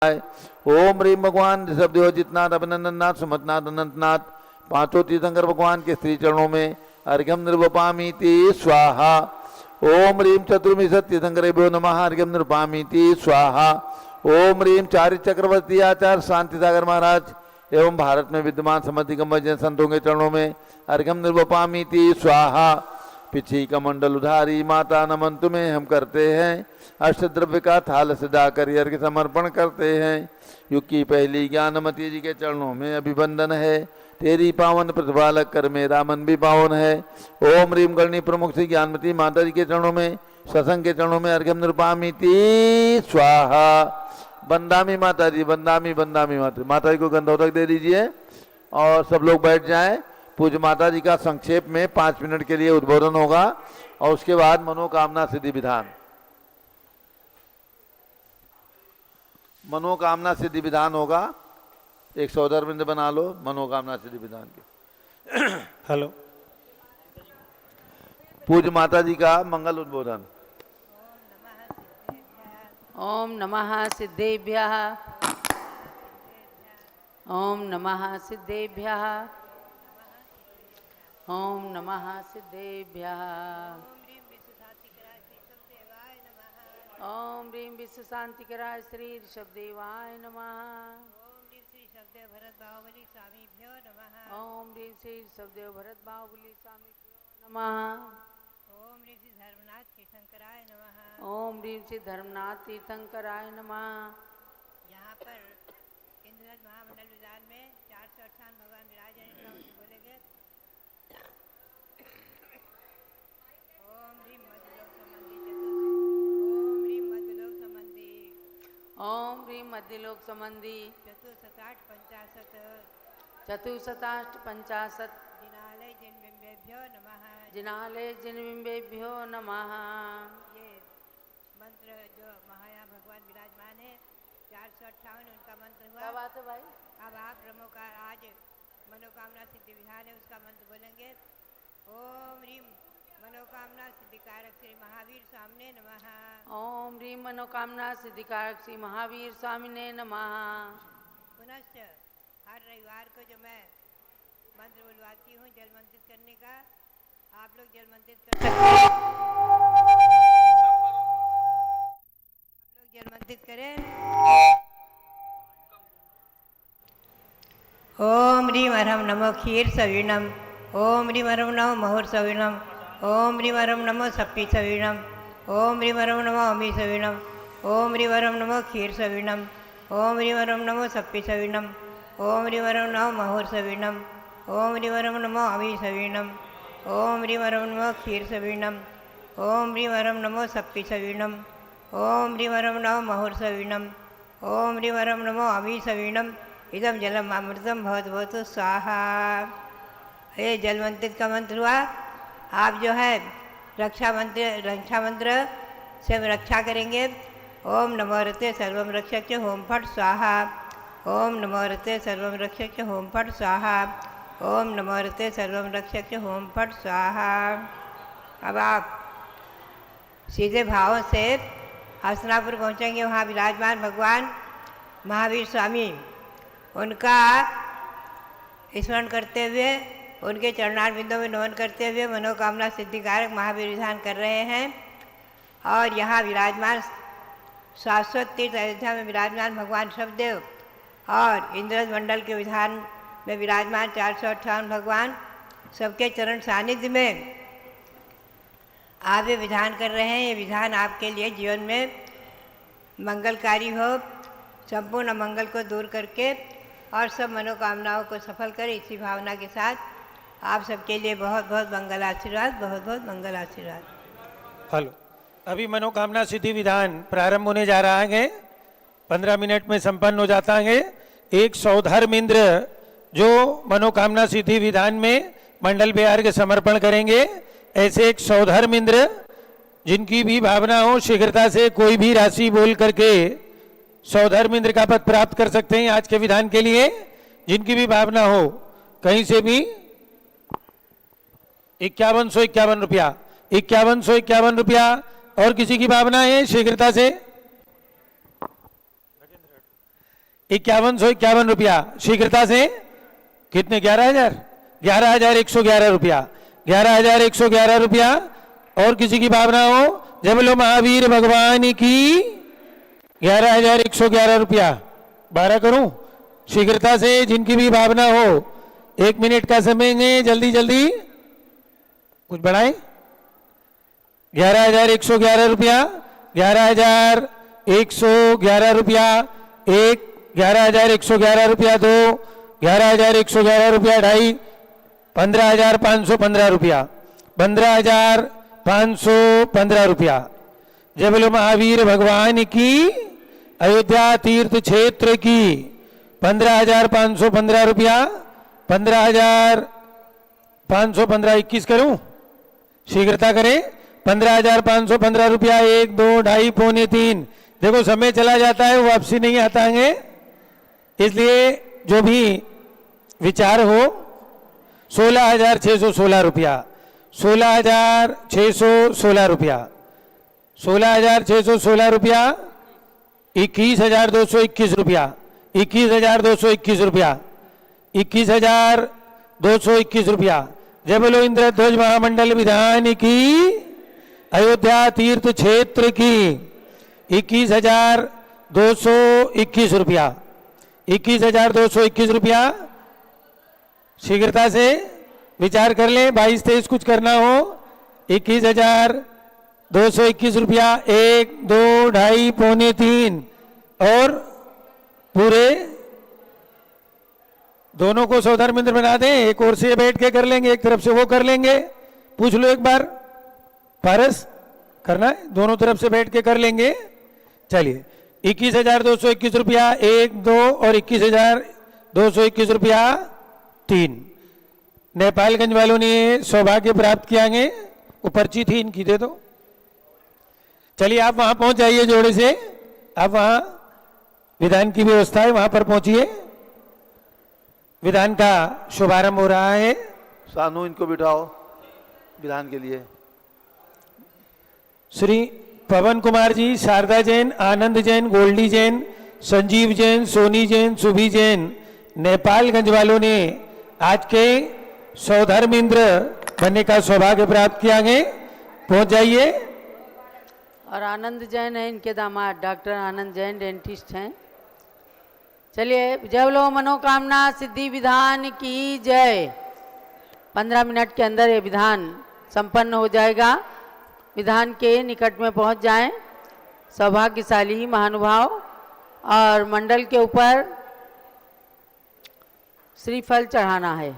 ओम ह्रीम भगवान ऋषभदेव जितनाथ अभिनंदननाथ सुमतनाथ अनंतनाथ पांचों तीर्थंकर भगवान के स्त्री चरणों में अर्घ्यम निर्वपामीति स्वाहा। ओम ह्रीम चतुर्विंशत तीर्थंकरेभ्यो नमः अर्घ्यम निर्वपामीति स्वाहा। ओम ह्रीम चारि चक्रवर्ती आचार्य शांति सागर महाराज एवं भारत में विद्यमान समधिगम जैन संतों के चरणों में अर्घ्यम निर्वपामीति स्वाहा। पिछी कमंडल उधारी माता नमन तुम्हें हम करते हैं, अष्टद्रव्य का थाल सजाकर अर्घ्य समर्पण करते हैं। युग की पहली ज्ञानमती जी के चरणों में अभिवंदन है, तेरी पावन प्रतिभा लग कर मेरा मन भी पावन है। ओम ह्रीम गणनी प्रमुख श्री ज्ञानमती माता जी के चरणों में सत्संग के चरणों में अर्घ्यम निर्वपामीति स्वाहा। बंदामी माता जी, बंदामी बंदामी माता जी को गंधोदक दे दीजिए और सब लोग बैठ जाएं। पूज्य माता जी का संक्षेप में 5 मिनट के लिए उद्बोधन होगा और उसके बाद मनोकामना सिद्धि विधान। मनोकामना सिद्धि विधान होगा। एक सौदरबिंद बना लो मनोकामना सिद्धि विधान के। हेलो, पूज्य माता जी का मंगल उद्बोधन। ओम नमः सिद्धेभ्यः, ओम नमः सिद्धेभ्यः, ओम नमः सिद्धेभ्यः। ओम ह्रीं विश्व शांतिकराय श्री ऋषभदेवाय नमः। ओम ह्रीं श्री ऋषभदेव भरत बाहुबली स्वामीभ्यो नमः। ओम ह्रीं श्री ऋषभदेव भरत बाहुबली स्वामीभ्यो नमः। ओम ह्रीं श्री धर्मनाथ तीर्थंकराय नमः। ओम ह्रीं श्री धर्मनाथ तीर्थंकराय नमः। यहाँ पर इंद्रनाथ महामंडल विधान में 458 भगवान विराज हैं। इनका उसे बोलेंगे। ओम ह्रीं मध्यलोक संबंधी ओम ह्रीं मध्यलोक संबंधी ओम ह्रीं मध्यलोक संबंधी चतुशताष्ट पंचाशत जिनालय जिनबिंबेभ्यो नमः। जिनालय जिनबिंबेभ्यो नमः। ये मंत्र जो महाया भगवान विराजमान है 458 उनका मंत्र हुआ। क्या बात है भाई? अब आप आज मनोकामना सिद्धि विधान है उसका मंत्र बोलेंगे। ओम ह्रीं मनोकामना सिद्धिकारक श्री महावीर स्वामिने नमः। ओम ह्रीं मनोकामना सिद्धिकारक श्री महावीर स्वामिने नमः। पुनश्च हर रविवार को जो मैं मंत्र बुलवाती हूँ जल मंत्रित करने का, आप लोग जल मंत्रित कर सकते हैं। आप लोग जल मंत्रित करें। ओम ह्रीं हरम नमो क्षीर सवीणम। ओम ह्रीं हरम नमो महुर सवीणम। ओम ह्रीं हरम नमो सप्पी सवीणम। ओम ह्रीं हरम नमो अमी सवीणम। ओम ह्रीं हरम नमो क्षीर सवीणम। ओम ह्रीं हरम नमो सप्पी सवीणम। ओम ह्रीं हरम नमो महुर सवीणम। ओम ह्रीं हरम नमो अमी सवीणम। ओम ह्रीं हरम नमो क्षीर सवीणम। ओम ह्रीं हरम नमो सप्पी सवीणम। ओम ह्रीं हरम नमो महुर सवीणम। ओम ह्रीं हरम नमो अमी सवीणम। इदम जलम अमृतम भवतु भवतु स्वाहा। ये जल मंत्रित का मंत्र हुआ। आप जो है रक्षा मंत्र से रक्षा करेंगे। ओम नमो रते सर्वम रक्षक होम फट स्वाहा। ओम नमो रते सर्वम रक्षक होम फट स्वाहा। ओम नमो रते सर्वम रक्षक होम फट स्वाहा। अब आप सीधे भावों से हसनापुर पहुँचेंगे। वहाँ विराजमान भगवान महावीर स्वामी, उनका स्मरण करते हुए उनके चरणार बिंदों में नमन करते हुए मनोकामना सिद्धिकारक महावीर विधान कर रहे हैं। और यहाँ विराजमान शाश्वत तीर्थ अयोध्या में विराजमान भगवान ऋषभदेव और इंद्रज मंडल के विधान में विराजमान 458 भगवान सबके चरण सानिध्य में आप ये विधान कर रहे हैं। ये विधान आपके लिए जीवन में मंगलकारी हो, संपूर्ण मंगल को दूर करके और सब मनोकामनाओं को सफल करे। इसी भावना के साथ आप सबके लिए बहुत बहुत मंगल आशीर्वाद, बहुत बहुत मंगल आशीर्वाद। हेलो, अभी मनोकामना सिद्धि विधान प्रारंभ होने जा रहा है। 15 मिनट में संपन्न हो जाता है। एक सौधर्म इंद्र जो मनोकामना सिद्धि विधान में मंडल बेहार के समर्पण करेंगे। ऐसे एक सौधर्म इंद्र जिनकी भी भावना हो शीघ्रता से कोई भी राशि बोल करके सौधर्म इंद्र का पद प्राप्त कर सकते हैं। आज के विधान के लिए जिनकी भी भावना हो कहीं से भी 5151 रुपया, 5151 रुपया। और किसी की भावना है शीघ्रता से 5151 रुपया शीघ्रता से। कितने? 11,000, 11,111 रुपया, 11,111 रुपया। और किसी की भावना हो? जय बोलो महावीर भगवान की। 11,111 रुपया 12 करूं शीघ्रता से, जिनकी भी भावना हो। 1 मिनट का समय है, जल्दी जल्दी कुछ बढ़ाएं। 11,111 रुपया, 11,111 रुपया 1, 11,111 रुपया 2, 11,111 रुपया 2.5, 15,515 रुपया, 15,515 रुपया। जय बोलो महावीर भगवान की। अयोध्या तीर्थ क्षेत्र की 15,515 रुपया, 15,515 21 करूं शीघ्रता करें। 15,515 रुपया 1, 2, 2.5, पौने 3। देखो समय चला जाता है, वापसी नहीं आता है, इसलिए जो भी विचार हो। 16,616 रुपया, 16,616 रुपया, 16,616 रुपया, 21,221 रुपया, 21,221 रुपया, 21,221 रुपया। जय बोलो इंद्रध्वज महामंडल विधान की। अयोध्या तीर्थ क्षेत्र की 21,221 रुपया, 21,221 रुपया शीघ्रता से विचार कर लें। 22-23 कुछ करना हो। 21,221 रुपया 1, 2, 2.5, पौने 3 और पूरे दोनों को सौधर्म इंद्र बना दें। एक और से बैठ के कर लेंगे, एक तरफ से वो कर लेंगे। पूछ लो एक बार, पारस करना है? दोनों तरफ से बैठ के कर लेंगे। चलिए 21,221 रुपया 1, 2 और 21,221 रुपया 3। नेपालगंज वालों ने सौभाग्य प्राप्त किया है। वो पर्ची थी इनकी, दे दो। चलिए आप वहां पहुंच जाइए जोड़े से। आप वहां विधान की व्यवस्था है, वहां पर पहुंचिए। विधान का शुभारंभ हो रहा है। सानू इनको बिठाओ विधान के लिए। श्री पवन कुमार जी, शारदा जैन, आनंद जैन, गोल्डी जैन, संजीव जैन, सोनी जैन, सुभी जैन, नेपालगंज वालों ने आज के सौधर्म इंद्र बनने का सौभाग्य प्राप्त किया है। पहुंच जाइए। और आनंद जैन है इनके दामाद, डॉक्टर आनंद जैन डेंटिस्ट हैं। चलिए जय बोलो मनोकामना सिद्धि विधान की जय। 15 मिनट के अंदर ये विधान संपन्न हो जाएगा। विधान के निकट में पहुंच जाएं सौभाग्यशाली महानुभाव, और मंडल के ऊपर श्रीफल चढ़ाना है।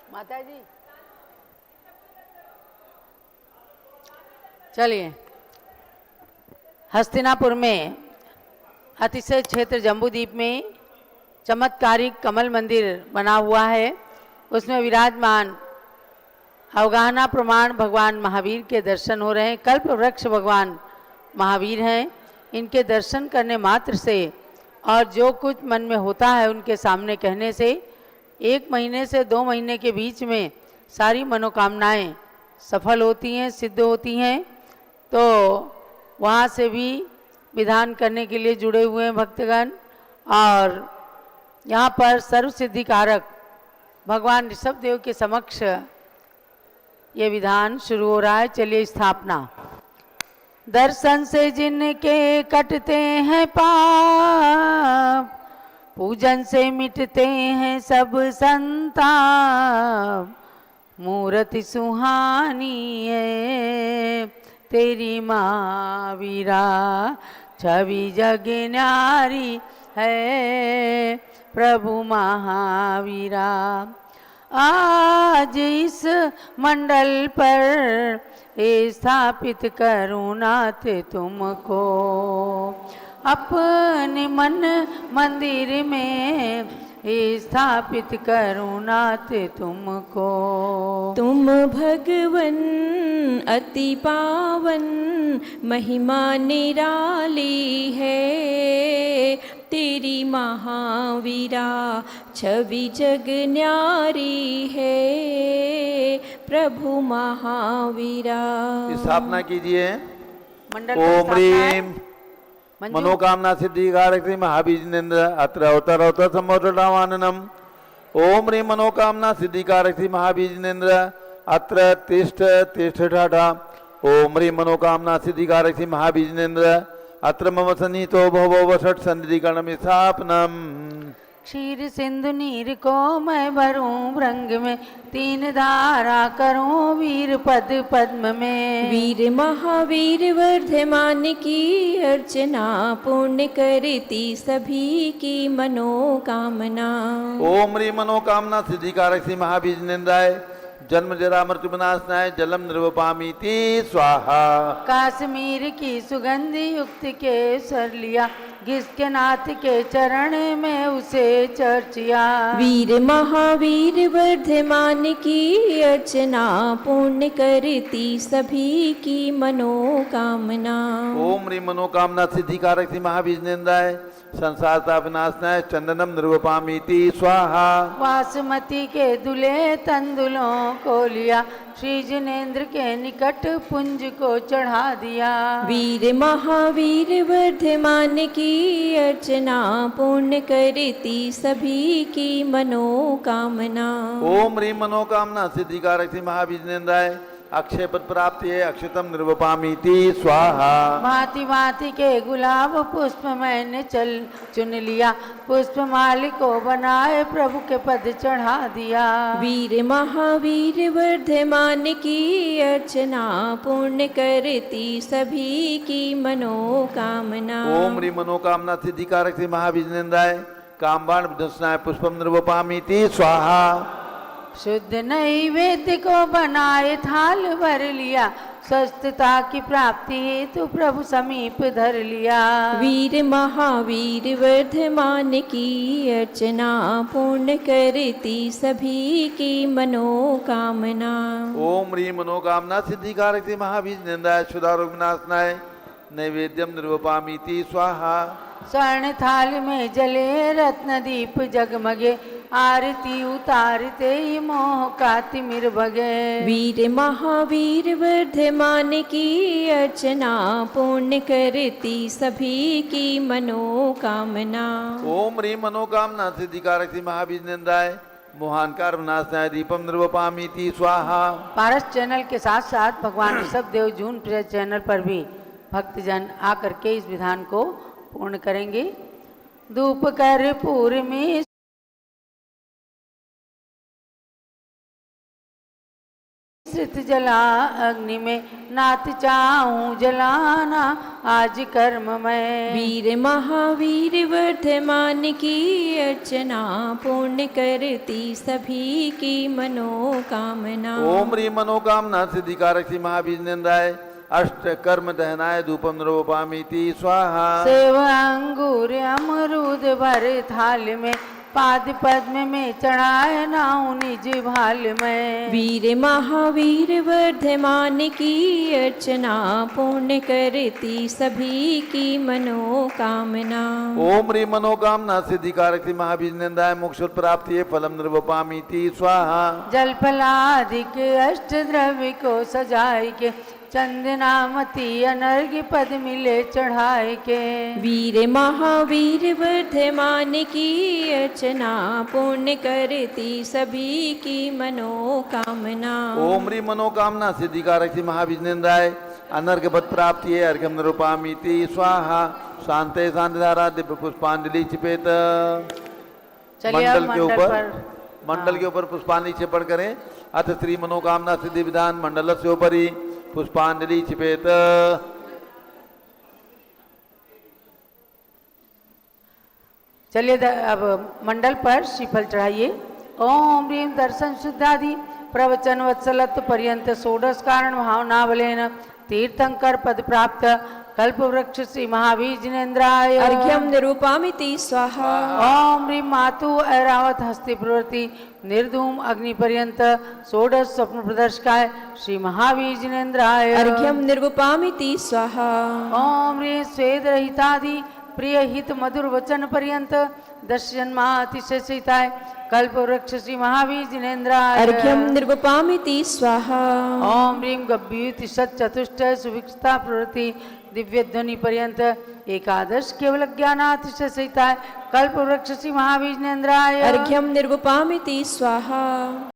माता जी चलिए। हस्तिनापुर में अतिशय क्षेत्र जम्बूद्वीप में चमत्कारिक कमल मंदिर बना हुआ है। उसमें विराजमान अवगाहना प्रमाण भगवान महावीर के दर्शन हो रहे हैं। कल्प वृक्ष भगवान महावीर हैं। इनके दर्शन करने मात्र से और जो कुछ मन में होता है उनके सामने कहने से 1 महीने से 2 महीने के बीच में सारी मनोकामनाएं सफल होती हैं, सिद्ध होती हैं। तो वहाँ से भी विधान करने के लिए जुड़े हुए हैं भक्तगण। और यहाँ पर सर्व सिद्धिकारक भगवान ऋषभ देव के समक्ष ये विधान शुरू हो रहा है। चलिए स्थापना। दर्शन से जिनके कटते हैं पाप, पूजन से मिटते हैं सब संताप। मूर्ति सुहानी है तेरी महावीरा, छवि जग न्यारी है प्रभु महावीरा। आज इस मंडल पर स्थापित करूं नाथ तुमको, अपने मन मंदिर में स्थापित करूं नाथ तुमको। तुम भगवन अति पावन महिमा निराली है, तेरी महावीरा छवि जग न्यारी है, प्रभु महावीरा। स्थापना कीजिए। मंडल पर ओम स्थापना है। ह्रीम मंजू मनोकामना सिद्धि कारक श्री महाबीजनेन्द्र अत्र अवतर अवतर संवत्सरावाननम। ओम ह्रीम मनोकामना सिद्धि कारक श्री महाबीजनेन्द्र अत्र तिष्ठ तिष्ठ ठाठा। ओम ह्रीम मनोकामना सिद्धि कारक श्री महाबीजनेन्द्र अत्र मम सन्निहितो भव वसठ सन्निधि कर्णम स्थापनम। क्षीर सिंधु नीर को मैं भरूं भृंग में, तीन धारा करूं वीर पद पद्म में। वीर महावीर वर्धमान की अर्चना, पूर्ण करती सभी की मनोकामना। ओम ह्रीम मनोकामना सिद्धि कारक श्री महाबीजनेन्द्राय जन्म जरा मृत्यु विनाशनाय जलम निर्वपामीति स्वाहा। काश्मीर की सुगंधि युक्त के सर लिया, जिसके नाथ के चरण में उसे चर्चिया। वीर महावीर वर्धमान की अर्चना, पूर्ण करती सभी की मनोकामना। ओम ह्रीम मनोकामना सिद्धि कारक श्री महाबीजनेन्द्राय संसार ताप विनाशनाय चंदनम निर्वपामीति स्वाहा। वासुमती के दुले तंदुलों को लिया, श्री जिनेन्द्र के निकट पुंज को चढ़ा दिया। वीर महावीर वर्धमान की अर्चना, पूर्ण करती सभी की मनोकामना। ओम ह्रीम मनोकामना सिद्धि कारक श्री महाबीजनेन्द्राय अक्षय पद प्राप्ति है अक्षतम निर्वपामीति स्वाहा। भांति भांति के गुलाब पुष्प मैंने चुन लिया, पुष्प माली को बनाए प्रभु के पद चढ़ा दिया। वीर महावीर वर्धमान की अर्चना, पूर्ण करती सभी की मनोकामना। ओम ह्रीम मनोकामना सिद्धि कारक श्री महाबीजनेन्द्राय कामबाण विध्वंसनाय पुष्पम निर्वपामीति स्वाहा। शुद्ध नैवेद्य को बनाए थाल भर लिया, स्वस्थता की प्राप्ति हेतु प्रभु समीप धर लिया। वीर महावीर वर्धमान की अर्चना, पूर्ण करती सभी की मनोकामना। ओम ह्रीम मनोकामना सिद्धि कारक श्री महाबीजनेन्द्राय क्षुधारोग विनाशनाय नैवेद्यम निर्वपामीति स्वाहा। स्वर्ण थाल में जले रत्न दीप जगमगे, आरती उतारते ही मोह का तिमिर भगे। वीर महावीर वर्धमान की अर्चना, पूर्ण करती सभी की मनोकामना। ओम ह्रीम मनोकामना सिद्धि कारक श्री महाबीजनेन्द्राय मोहानकार विनाशनाय दीपम निर्वपामीति स्वाहा। पारस चैनल के साथ साथ भगवान ऋषभ देव जून प्रेस चैनल पर भी भक्तजन आकर के इस विधान को पूर्ण करेंगे। धूप कर्पूर में श्रित जला अग्नि में, नाथ चाहूं जलाना आज कर्म में। वीर महावीर वर्धमान की अर्चना, पूर्ण करती सभी की मनोकामना। ओम ह्रीम मनोकामना सिद्धि कारक श्री महाबीजनेन्द्राय अष्ट कर्म दहनाय धूपम निर्वपामीति स्वाहा। सेव अंगूर अमरूद भर थाल में, पाद पद्म में चढ़ाए नाऊ निज भाल में। वीर महावीर वर्धमान की अर्चना, पूर्ण करती सभी की मनोकामना। ओम ह्रीम मनोकामना सिद्धि कारक श्री महाबीजनेन्द्राय मोक्ष प्राप्ति फलम निर्वपामीति स्वाहा। जल फलादिक अष्ट द्रव्य को सजाए के, चंदनामती अनर्घ्य पद मिले चढ़ाए के। वीर महावीर वर्धमान की अर्चना, पूर्ण करती सभी की मनोकामना। ओम ह्रीम मनोकामना सिद्धि कारक श्री महाबीजनेन्द्राय अनर्घ्य पद प्राप्ति है अर्घ्यम निर्वपामीति स्वाहा। शांते शांतिधारा दिव्य पुष्पांजलि चिपेत। चलिए अब मंडल के ऊपर पुष्पांजलि चिपड़ करें। अथ श्री मनोकामना सिद्धि विधान मंडल से ऊपरी पुष्पांजलि चिपेत। चलिए अब मंडल पर श्रीफल चढ़ाइए। ओम ह्रीम दर्शन शुद्धादि प्रवचन वत्सलत्व पर्यंत षोडश कारण भावनावलेन तीर्थंकर पद प्राप्त कल्पवृक्ष श्री महावीर जिनेन्द्राय अर्घ्यं निरूपामिति स्वाहा ओम ह्रीं मातु ऐरावत हस्ति प्रवृत्ति निर्धूम अग्नि पर्यंत षोडश स्वप्न प्रदर्शकाय श्री महावीर जिनेन्द्राय अर्घ्यं निर्वपामिति स्वाहा ओम ह्रीं स्वेद रहितादि प्रिय हित मधुर वचन पर्यंत दश जन्मा अतिशय सहिताय कल्प वृक्ष श्री महावीर जिनेन्द्राय अर्घ्यं निर्वपामिति स्वाहा ओम ह्रीं गभ्युति सत चतुष्टय सुविक्षता प्रवृत्ति दिव्य ध्वनि पर्यंत एकादश केवल ज्ञानातिशय सहिताय कल्प वृक्ष श्री महावीर जिनेन्द्राय अर्घ्यं निर्वपामिति स्वाहा